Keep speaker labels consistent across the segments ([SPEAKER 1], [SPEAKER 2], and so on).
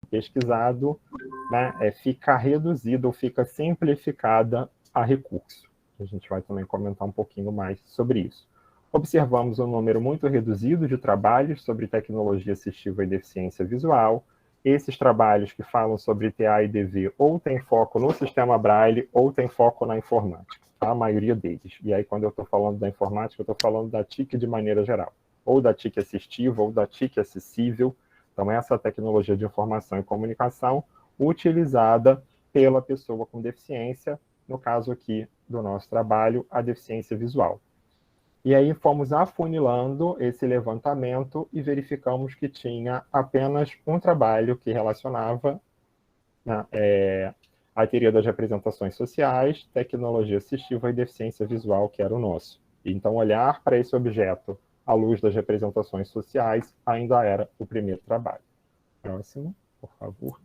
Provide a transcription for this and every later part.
[SPEAKER 1] pesquisado, né, fica reduzida ou fica simplificada a recurso. A gente vai também comentar um pouquinho mais sobre isso. Observamos um número muito reduzido de trabalhos sobre tecnologia assistiva e deficiência visual. Esses trabalhos que falam sobre TA e DV ou tem foco no sistema Braille ou tem foco na informática, a maioria deles. E aí, quando eu estou falando da informática, eu estou falando da TIC de maneira geral, ou da TIC assistiva, ou da TIC acessível. Então, essa tecnologia de informação e comunicação utilizada pela pessoa com deficiência, no caso aqui do nosso trabalho, a deficiência visual. E aí fomos afunilando esse levantamento e verificamos que tinha apenas um trabalho que relacionava, né, a teoria das representações sociais, tecnologia assistiva e deficiência visual, que era o nosso. Então, olhar para esse objeto à luz das representações sociais ainda era o primeiro trabalho. Próximo, por favor.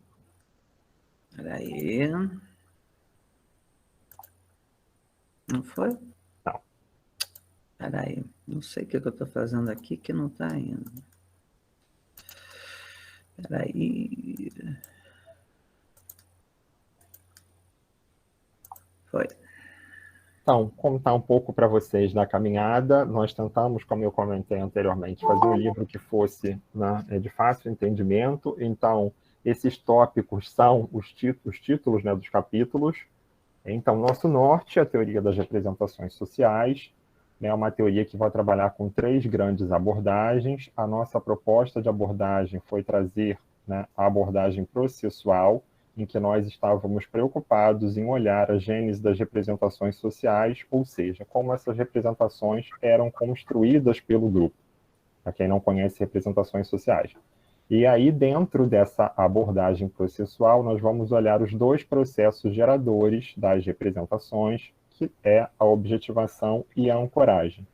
[SPEAKER 2] Espera aí. Não foi?
[SPEAKER 1] Não.
[SPEAKER 2] Espera aí. Não sei o que eu estou fazendo aqui que não está indo. Espera aí. Foi.
[SPEAKER 1] Então, contar um pouco para vocês da caminhada. Nós tentamos, como eu comentei anteriormente, fazer um livro que fosse, né, de fácil entendimento. Então, esses tópicos são os títulos, né, dos capítulos. Então, nosso norte é a teoria das representações sociais, né, uma teoria que vai trabalhar com 3 grandes abordagens. A nossa proposta de abordagem foi trazer, né, a abordagem processual, em que nós estávamos preocupados em olhar a gênese das representações sociais, ou seja, como essas representações eram construídas pelo grupo, para quem não conhece representações sociais. E aí, dentro dessa abordagem processual, nós vamos olhar os 2 processos geradores das representações, que é a objetivação e a ancoragem.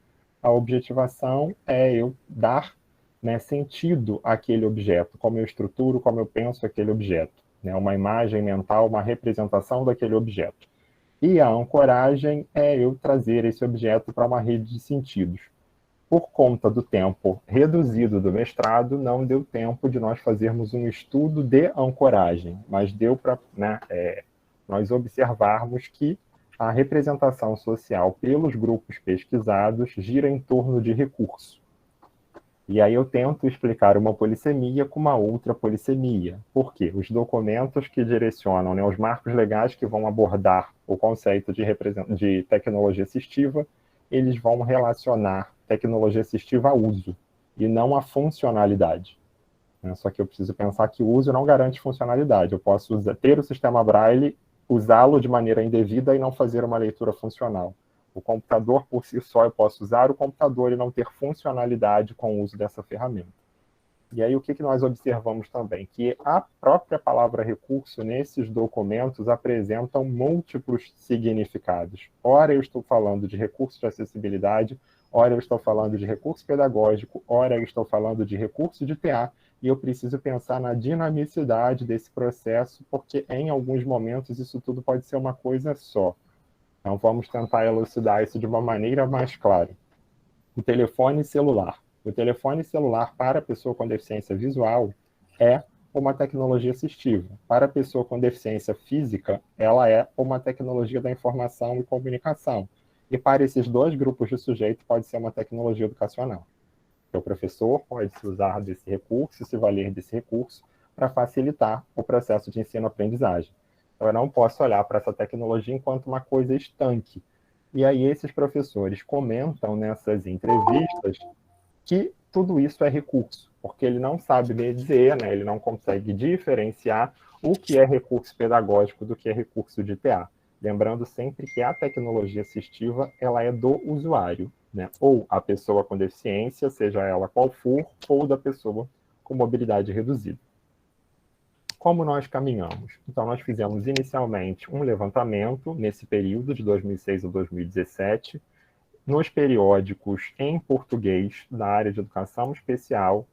[SPEAKER 1] A objetivação é eu dar, né, sentido àquele objeto, como eu estruturo, como eu penso aquele objeto, né, uma imagem mental, uma representação daquele objeto. E a ancoragem é eu trazer esse objeto para uma rede de sentidos. Por conta do tempo reduzido do mestrado, não deu tempo de nós fazermos um estudo de ancoragem, mas deu para, né, nós observarmos que a representação social pelos grupos pesquisados gira em torno de recurso. E aí eu tento explicar uma polissemia com uma outra polissemia. Por quê? Os documentos que direcionam, né, os marcos legais que vão abordar o conceito de tecnologia assistiva, eles vão relacionar tecnologia assistiva a uso, e não a funcionalidade. Só que eu preciso pensar que o uso não garante funcionalidade. Eu posso ter o sistema Braille, usá-lo de maneira indevida e não fazer uma leitura funcional. O computador, por si só, eu posso usar o computador e não ter funcionalidade com o uso dessa ferramenta. E aí o que nós observamos também? Que a própria palavra recurso nesses documentos apresentam múltiplos significados. Ora eu estou falando de recurso de acessibilidade, ora eu estou falando de recurso pedagógico, ora eu estou falando de recurso de TA, e eu preciso pensar na dinamicidade desse processo, porque em alguns momentos isso tudo pode ser uma coisa só. Então vamos tentar elucidar isso de uma maneira mais clara. O telefone celular. O telefone celular para a pessoa com deficiência visual é uma tecnologia assistiva. Para a pessoa com deficiência física, ela é uma tecnologia da informação e comunicação. E para esses 2 grupos de sujeito, pode ser uma tecnologia educacional. O professor pode se usar desse recurso, se valer desse recurso, para facilitar o processo de ensino-aprendizagem. Então, eu não posso olhar para essa tecnologia enquanto uma coisa estanque. E aí esses professores comentam nessas entrevistas que tudo isso é recurso, porque ele não sabe dizer, né, ele não consegue diferenciar o que é recurso pedagógico do que é recurso de TA. Lembrando sempre que a tecnologia assistiva, ela é do usuário, né? Ou a pessoa com deficiência, seja ela qual for, ou da pessoa com mobilidade reduzida. Como nós caminhamos? Então, nós fizemos inicialmente um levantamento nesse período de 2006 a 2017, nos periódicos em português da área de educação especial,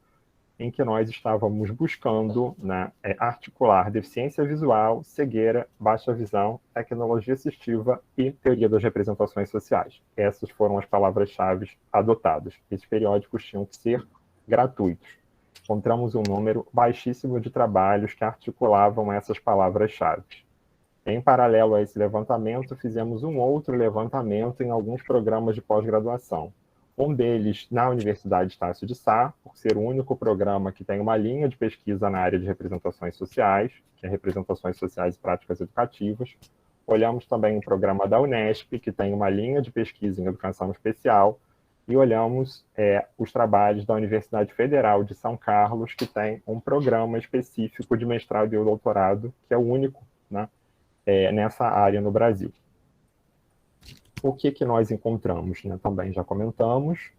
[SPEAKER 1] em que nós estávamos buscando, né, articular deficiência visual, cegueira, baixa visão, tecnologia assistiva e teoria das representações sociais. Essas foram as palavras-chave adotadas. Esses periódicos tinham que ser gratuitos. encontramos um número baixíssimo de trabalhos que articulavam essas palavras-chave. Em paralelo a esse levantamento, fizemos um outro levantamento em alguns programas de pós-graduação. Um deles na Universidade Estácio de Sá, por ser o único programa que tem uma linha de pesquisa na área de representações sociais, que é Representações Sociais e Práticas Educativas. Olhamos também o programa da Unesp, que tem uma linha de pesquisa em educação especial, e olhamos os trabalhos da Universidade Federal de São Carlos, que tem um programa específico de mestrado e doutorado, que é o único, né, nessa área no Brasil. O que nós encontramos? Né? Também já comentamos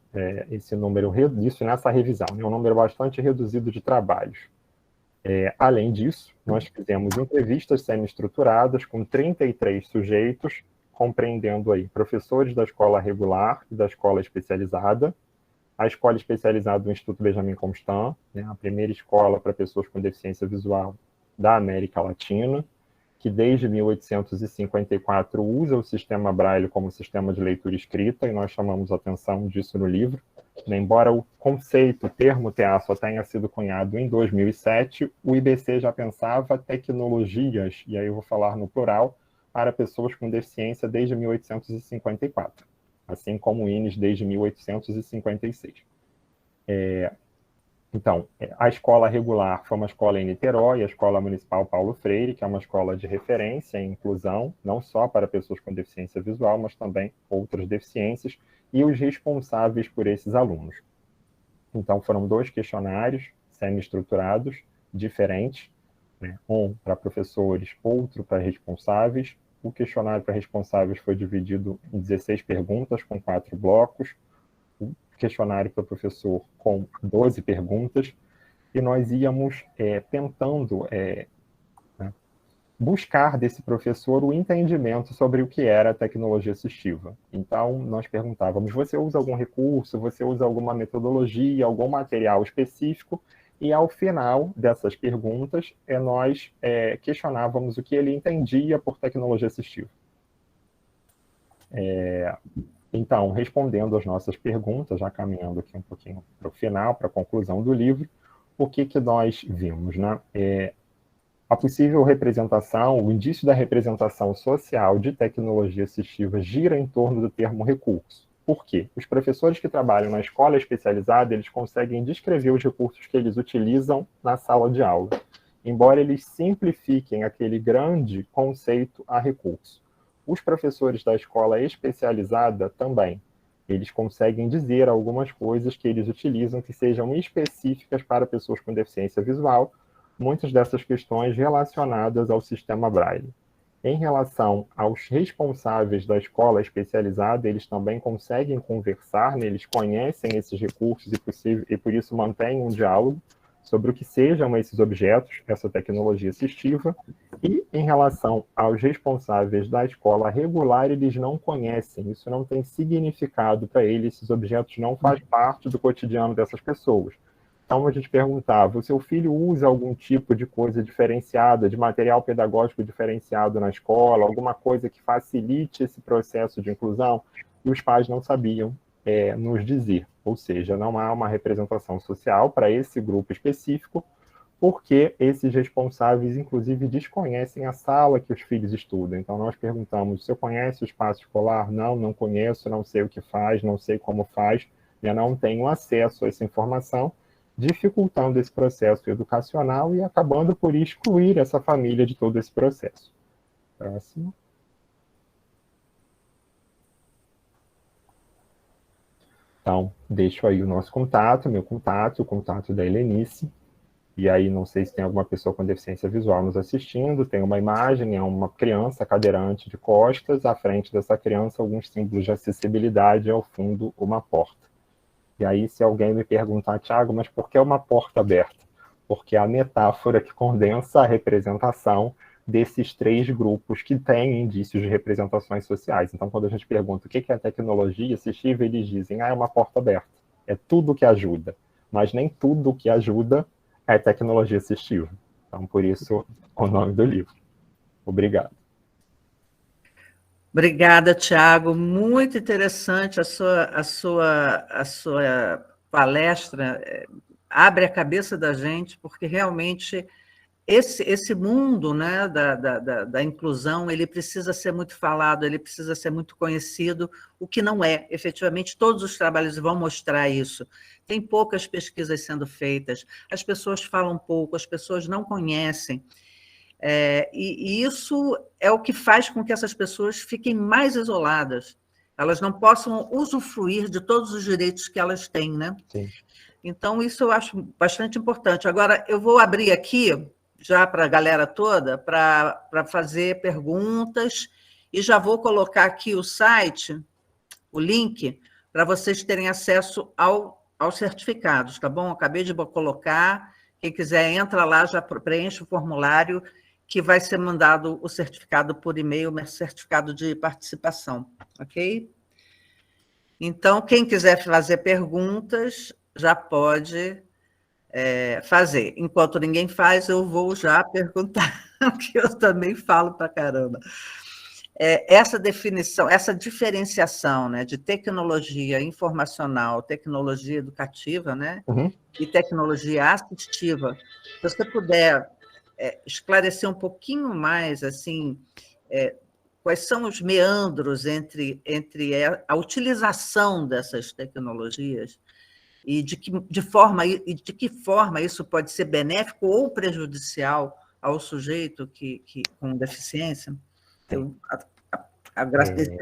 [SPEAKER 1] esse número, isso nessa revisão, né? Um número bastante reduzido de trabalhos. Além disso, nós fizemos entrevistas semi-estruturadas com 33 sujeitos, compreendendo aí professores da escola regular e da escola especializada, a escola especializada do Instituto Benjamin Constant, né? A primeira escola para pessoas com deficiência visual da América Latina, que desde 1854 usa o sistema Braille como sistema de leitura escrita, e nós chamamos a atenção disso no livro. Embora o conceito, o termo TA só tenha sido cunhado em 2007, o IBC já pensava tecnologias, e aí eu vou falar no plural, para pessoas com deficiência desde 1854, assim como o INES desde 1856. Então, a escola regular foi uma escola em Niterói, a Escola Municipal Paulo Freire, que é uma escola de referência em inclusão, não só para pessoas com deficiência visual, mas também outras deficiências, e os responsáveis por esses alunos. Então, foram 2 questionários semi-estruturados, diferentes, né? Um para professores, outro para responsáveis. O questionário para responsáveis foi dividido em 16 perguntas, com 4 blocos. O questionário para o professor com 12 perguntas, e nós íamos tentando buscar desse professor o entendimento sobre o que era a tecnologia assistiva. Então, nós perguntávamos, você usa algum recurso, você usa alguma metodologia, algum material específico? E ao final dessas perguntas, nós questionávamos o que ele entendia por tecnologia assistiva. Então, respondendo às nossas perguntas, já caminhando aqui um pouquinho para o final, para a conclusão do livro, o que nós vimos, né? A possível representação, o indício da representação social de tecnologia assistiva gira em torno do termo recurso. Por quê? Os professores que trabalham na escola especializada, eles conseguem descrever os recursos que eles utilizam na sala de aula, embora eles simplifiquem aquele grande conceito a recurso. Os professores da escola especializada também, eles conseguem dizer algumas coisas que eles utilizam que sejam específicas para pessoas com deficiência visual, muitas dessas questões relacionadas ao sistema Braille. Em relação aos responsáveis da escola especializada, eles também conseguem conversar, né? Eles conhecem esses recursos e por isso mantêm um diálogo sobre o que sejam esses objetos, essa tecnologia assistiva. E em relação aos responsáveis da escola regular, eles não conhecem, isso não tem significado para eles, esses objetos não fazem parte do cotidiano dessas pessoas. Então, a gente perguntava, o seu filho usa algum tipo de coisa diferenciada, de material pedagógico diferenciado na escola, alguma coisa que facilite esse processo de inclusão? E os pais não sabiam nos dizer. Ou seja, não há uma representação social para esse grupo específico, porque esses responsáveis, inclusive, desconhecem a sala que os filhos estudam. Então, nós perguntamos, você conhece o espaço escolar? Não, não conheço, não sei o que faz, não sei como faz, eu não tenho acesso a essa informação, dificultando esse processo educacional e acabando por excluir essa família de todo esse processo. Próximo. Então, deixo aí o nosso contato, meu contato, o contato da Helenice. E aí, não sei se tem alguma pessoa com deficiência visual nos assistindo, tem uma imagem, é uma criança cadeirante de costas, à frente dessa criança, alguns símbolos de acessibilidade, ao fundo, uma porta. E aí, se alguém me perguntar, Thiago, mas por que uma porta aberta? Porque é a metáfora que condensa a representação desses 3 grupos que têm indícios de representações sociais. Então, quando a gente pergunta o que é a tecnologia assistiva, eles dizem, é uma porta aberta. É tudo que ajuda. Mas nem tudo que ajuda é tecnologia assistiva. Então, por isso, o nome do livro. Obrigado.
[SPEAKER 2] Obrigada, Thiago. Muito interessante a sua palestra. abre a cabeça da gente, porque realmente esse mundo, né, da inclusão, ele precisa ser muito falado, ele precisa ser muito conhecido, o que não é. Efetivamente, todos os trabalhos vão mostrar isso. Tem poucas pesquisas sendo feitas, as pessoas falam pouco, as pessoas não conhecem. E isso é o que faz com que essas pessoas fiquem mais isoladas. Elas não possam usufruir de todos os direitos que elas têm, né?
[SPEAKER 1] Sim.
[SPEAKER 2] Então, isso eu acho bastante importante. Agora, eu vou abrir aqui, já para a galera toda, para fazer perguntas, e já vou colocar aqui o site, o link, para vocês terem acesso aos certificados, tá bom? Acabei de colocar, quem quiser entra lá, já preenche o formulário, que vai ser mandado o certificado por e-mail, o certificado de participação, ok? Então, quem quiser fazer perguntas, já pode fazer. Enquanto ninguém faz, eu vou já perguntar, porque eu também falo para caramba. Essa definição, essa diferenciação, né, de tecnologia informacional, tecnologia educativa, né, e tecnologia assistiva, se você puder esclarecer um pouquinho mais, assim, quais são os meandros entre a utilização dessas tecnologias e de que forma isso pode ser benéfico ou prejudicial ao sujeito com deficiência? Eu agradeço.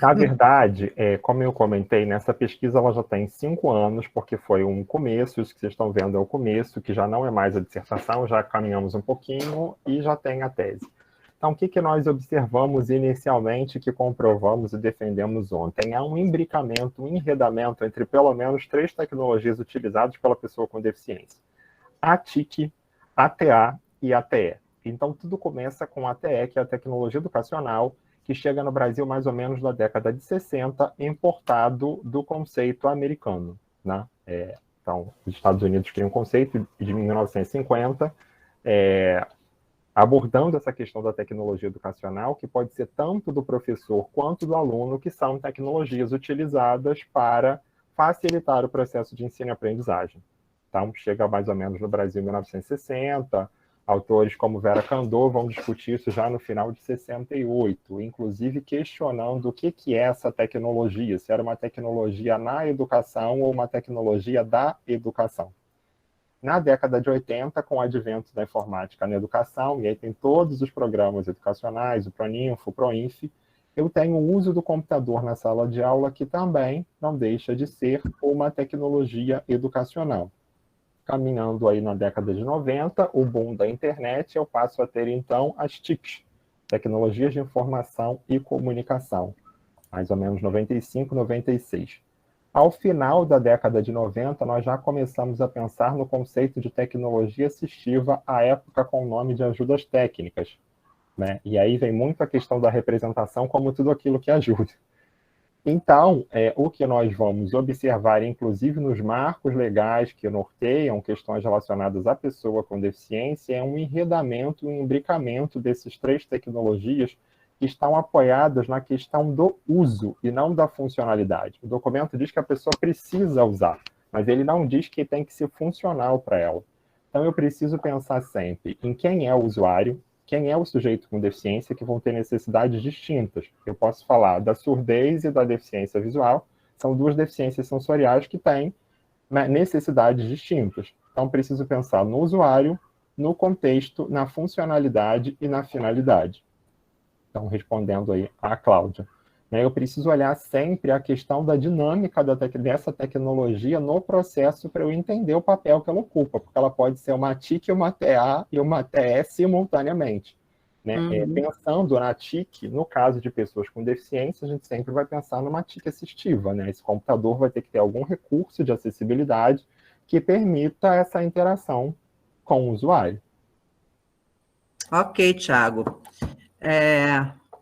[SPEAKER 1] Na verdade, como eu comentei, nessa pesquisa ela já tem 5 anos, porque foi um começo, isso que vocês estão vendo é o começo, que já não é mais a dissertação, já caminhamos um pouquinho e já tem a tese. Então, o que nós observamos inicialmente, que comprovamos e defendemos ontem? Há um imbricamento, um enredamento entre pelo menos 3 tecnologias utilizadas pela pessoa com deficiência. A TIC, a TA e a TE. Então, tudo começa com a TE, que é a tecnologia educacional, que chega no Brasil mais ou menos na década de 60, importado do conceito americano, né? Então, os Estados Unidos criam um conceito de 1950, abordando essa questão da tecnologia educacional, que pode ser tanto do professor quanto do aluno, que são tecnologias utilizadas para facilitar o processo de ensino e aprendizagem. Então, chega mais ou menos no Brasil em 1960, autores como Vera Kandô vão discutir isso já no final de 68, inclusive questionando o que é essa tecnologia, se era uma tecnologia na educação ou uma tecnologia da educação. Na década de 80, com o advento da informática na educação, e aí tem todos os programas educacionais, o Proninfo, o Proinf, eu tenho o uso do computador na sala de aula, que também não deixa de ser uma tecnologia educacional. Caminhando aí na década de 90, o boom da internet, eu passo a ter, então, as TICs, Tecnologias de Informação e Comunicação, mais ou menos 95, 96. Ao final da década de 90, nós já começamos a pensar no conceito de tecnologia assistiva, à época com o nome de ajudas técnicas, né? E aí vem muito a questão da representação como tudo aquilo que ajuda. Então, o que nós vamos observar, inclusive nos marcos legais que norteiam questões relacionadas à pessoa com deficiência, é um enredamento, um imbricamento desses 3 tecnologias que estão apoiadas na questão do uso e não da funcionalidade. O documento diz que a pessoa precisa usar, mas ele não diz que tem que ser funcional para ela. Então, eu preciso pensar sempre em quem é o usuário, quem é o sujeito com deficiência, que vão ter necessidades distintas. Eu posso falar da surdez e da deficiência visual, são 2 deficiências sensoriais que têm necessidades distintas. Então, preciso pensar no usuário, no contexto, na funcionalidade e na finalidade. Então, respondendo aí a Cláudia, eu preciso olhar sempre a questão da dinâmica dessa tecnologia no processo para eu entender o papel que ela ocupa, porque ela pode ser uma TIC, uma TA e uma TE simultaneamente. Né? Pensando na TIC, no caso de pessoas com deficiência, a gente sempre vai pensar numa TIC assistiva. Né? Esse computador vai ter que ter algum recurso de acessibilidade que permita essa interação com o usuário.
[SPEAKER 2] Ok, Thiago.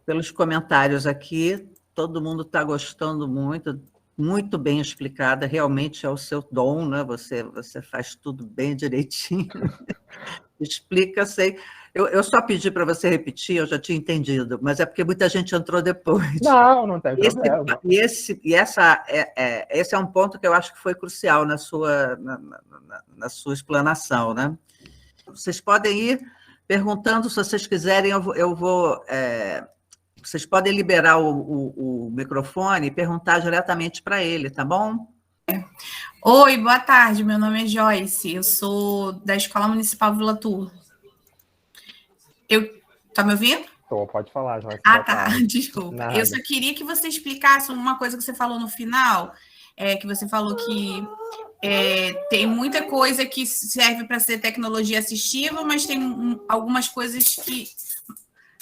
[SPEAKER 2] Pelos comentários aqui, todo mundo está gostando muito, muito bem explicada, realmente é o seu dom, né? Você faz tudo bem direitinho, explica, sei. Eu só pedi para você repetir, eu já tinha entendido, mas é porque muita gente entrou depois.
[SPEAKER 1] Não tem problema.
[SPEAKER 2] Esse é um ponto que eu acho que foi crucial na na sua explanação, né? Vocês podem ir perguntando, se vocês quiserem, vocês podem liberar o microfone e perguntar diretamente para ele, tá bom?
[SPEAKER 3] Oi, boa tarde, meu nome é Joyce, eu sou da Escola Municipal Vila Tur. Tá me ouvindo?
[SPEAKER 1] Pode falar, Joyce.
[SPEAKER 3] Tá, desculpa. Nada. Eu só queria que você explicasse uma coisa que você falou no final, que você falou que tem muita coisa que serve para ser tecnologia assistiva, mas tem algumas coisas que...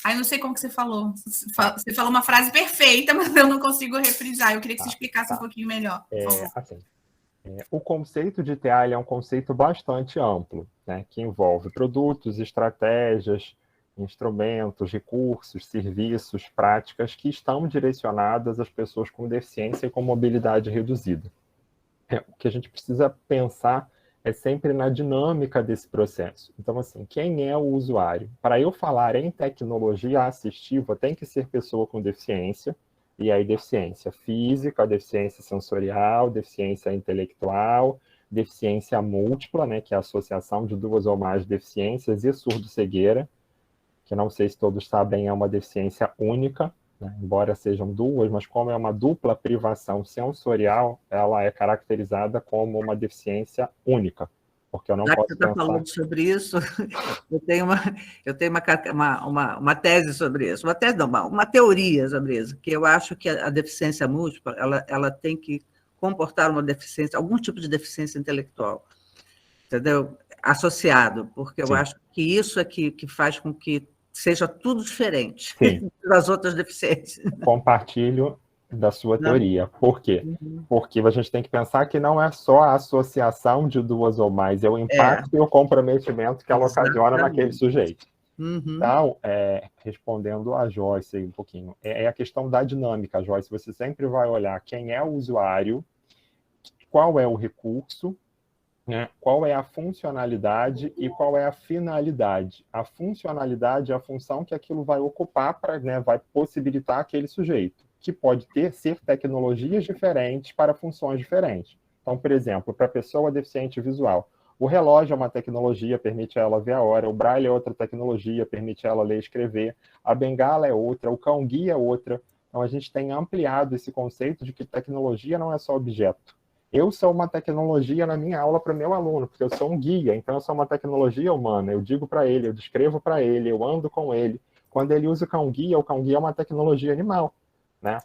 [SPEAKER 3] Aí não sei como que você falou. Você falou uma frase perfeita, mas eu não consigo reprisar. Eu queria que você explicasse um pouquinho melhor.
[SPEAKER 1] Assim, o conceito de TA é um conceito bastante amplo, né, que envolve produtos, estratégias, instrumentos, recursos, serviços, práticas que estão direcionadas às pessoas com deficiência e com mobilidade reduzida. O que a gente precisa pensar é sempre na dinâmica desse processo. Então, assim, quem é o usuário? Para eu falar em tecnologia assistiva, tem que ser pessoa com deficiência, e aí deficiência física, deficiência sensorial, deficiência intelectual, deficiência múltipla, né, que é a associação de duas ou mais deficiências, e surdo-cegueira, que não sei se todos sabem, é uma deficiência única, né, embora sejam duas, mas como é uma dupla privação sensorial, ela é caracterizada como uma deficiência única, porque eu não posso
[SPEAKER 2] pensar... Você está falando sobre isso, eu tenho uma tese sobre isso, uma tese não, uma teoria sobre isso, que eu acho que a deficiência múltipla, ela tem que comportar uma deficiência, algum tipo de deficiência intelectual, entendeu? Associado, porque eu acho que isso é que faz com que seja tudo diferente das outras deficiências.
[SPEAKER 1] Compartilho da sua teoria. Por quê? Porque a gente tem que pensar que não é só a associação de duas ou mais, é o impacto e o comprometimento que ela ocasiona naquele sujeito. Então, respondendo a Joyce aí um pouquinho, é a questão da dinâmica, Joyce. Você sempre vai olhar quem é o usuário, qual é o recurso, né? Qual é a funcionalidade e qual é a finalidade. A funcionalidade é a função que aquilo vai ocupar, vai possibilitar aquele sujeito, que pode ser tecnologias diferentes para funções diferentes. Então, por exemplo, para a pessoa deficiente visual, o relógio é uma tecnologia, permite ela ver a hora, o braille é outra tecnologia, permite ela ler e escrever, a bengala é outra, o cão-guia é outra. Então, a gente tem ampliado esse conceito de que tecnologia não é só objeto. Eu sou uma tecnologia na minha aula para o meu aluno, porque eu sou um guia, então eu sou uma tecnologia humana. Eu digo para ele, eu descrevo para ele, eu ando com ele. Quando ele usa o cão-guia é uma tecnologia animal, né?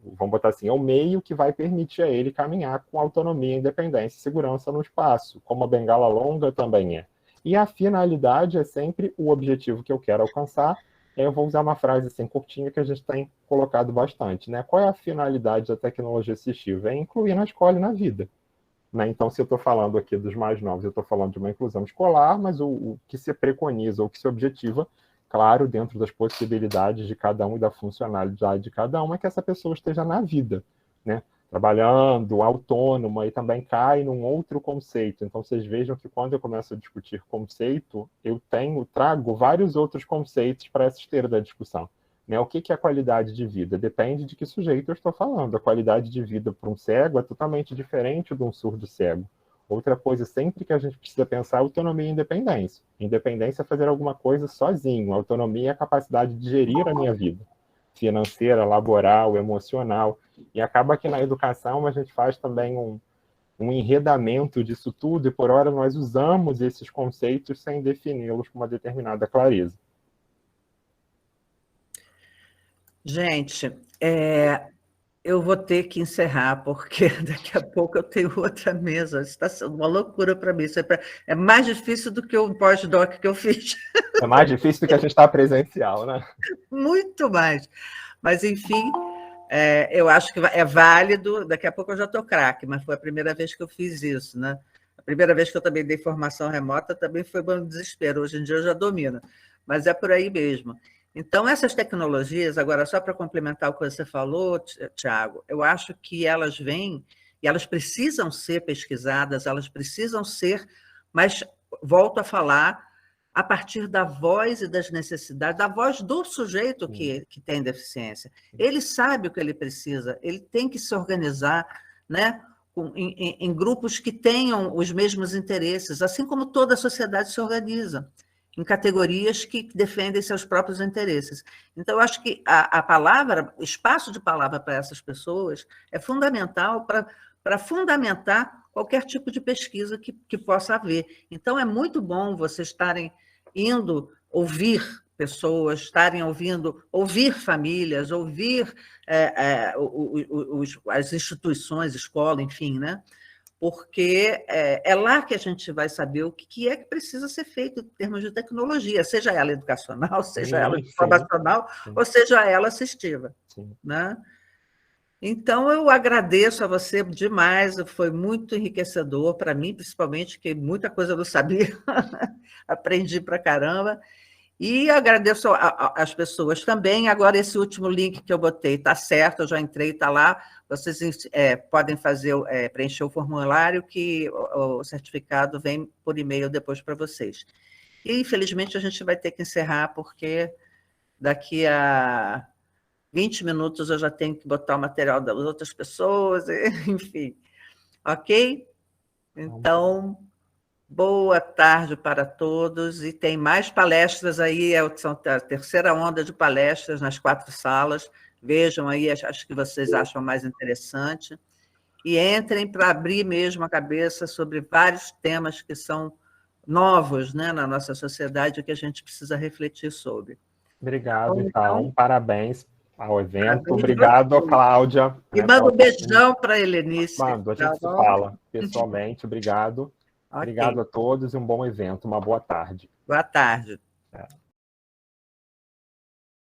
[SPEAKER 1] Vamos botar assim, é o meio que vai permitir a ele caminhar com autonomia, independência e segurança no espaço, como a bengala longa também é. E a finalidade é sempre o objetivo que eu quero alcançar. Eu vou usar uma frase assim curtinha que a gente tem colocado bastante, né? Qual é a finalidade da tecnologia assistiva? É incluir na escola e na vida, né? Então, se eu estou falando aqui dos mais novos, eu estou falando de uma inclusão escolar, mas o que se preconiza, o que se objetiva, claro, dentro das possibilidades de cada um e da funcionalidade de cada um, é que essa pessoa esteja na vida, né? Trabalhando, autônoma, e também cai num outro conceito. Então, vocês vejam que quando eu começo a discutir conceito, eu trago vários outros conceitos para essa esteira da discussão. Né? O que é qualidade de vida? Depende de que sujeito eu estou falando. A qualidade de vida para um cego é totalmente diferente de um surdo cego. Outra coisa sempre que a gente precisa pensar é autonomia e independência. Independência é fazer alguma coisa sozinho. Autonomia é a capacidade de gerir a minha vida. Financeira, laboral, emocional. E acaba que na educação a gente faz também um enredamento disso tudo, e por hora nós usamos esses conceitos sem defini-los com uma determinada clareza.
[SPEAKER 2] Gente, eu vou ter que encerrar, porque daqui a pouco eu tenho outra mesa. Isso está sendo uma loucura para mim. Isso é mais difícil do que o pós-doc que eu fiz.
[SPEAKER 1] É mais difícil do que a gente está presencial, né?
[SPEAKER 2] Muito mais. Mas, enfim, eu acho que é válido. Daqui a pouco eu já estou craque, mas foi a primeira vez que eu fiz isso, né? A primeira vez que eu também dei formação remota também foi um desespero. Hoje em dia eu já domino, mas é por aí mesmo. Então, essas tecnologias, agora, só para complementar o que você falou, Tiago, eu acho que elas vêm e elas precisam ser pesquisadas, elas precisam ser, mas volto a falar, a partir da voz e das necessidades, da voz do sujeito que tem deficiência. Ele sabe o que ele precisa, ele tem que se organizar, né, em grupos que tenham os mesmos interesses, assim como toda a sociedade se organiza, em categorias que defendem seus próprios interesses. Então, eu acho que a palavra, o espaço de palavra para essas pessoas é fundamental para fundamentar qualquer tipo de pesquisa que possa haver. Então, é muito bom vocês estarem indo ouvir pessoas, estarem ouvir famílias, ouvir as instituições, escola, enfim, né? Porque é lá que a gente vai saber o que é que precisa ser feito em termos de tecnologia, seja ela educacional, seja ela informacional, ou seja ela assistiva. Né? Então, eu agradeço a você demais, foi muito enriquecedor para mim, principalmente, que muita coisa eu não sabia, aprendi para caramba, e agradeço às pessoas também. Agora, esse último link que eu botei está certo, eu já entrei, está lá, vocês podem preencher o formulário, que o certificado vem por e-mail depois para vocês. E, infelizmente, a gente vai ter que encerrar, porque daqui a 20 minutos eu já tenho que botar o material das outras pessoas, enfim. Ok? Então, boa tarde para todos, e tem mais palestras aí, são a terceira onda de palestras nas 4 salas, vejam aí, acho que vocês acham mais interessante, e entrem para abrir mesmo a cabeça sobre vários temas que são novos, né, na nossa sociedade, que a gente precisa refletir sobre.
[SPEAKER 1] Obrigado, então, parabéns ao evento. Obrigado, Cláudia.
[SPEAKER 2] E manda um beijão para a Helenice.
[SPEAKER 1] Mando, a gente se fala pessoalmente. Obrigado.
[SPEAKER 2] Okay.
[SPEAKER 1] Obrigado a todos e um bom evento. Uma boa tarde.
[SPEAKER 2] Boa tarde.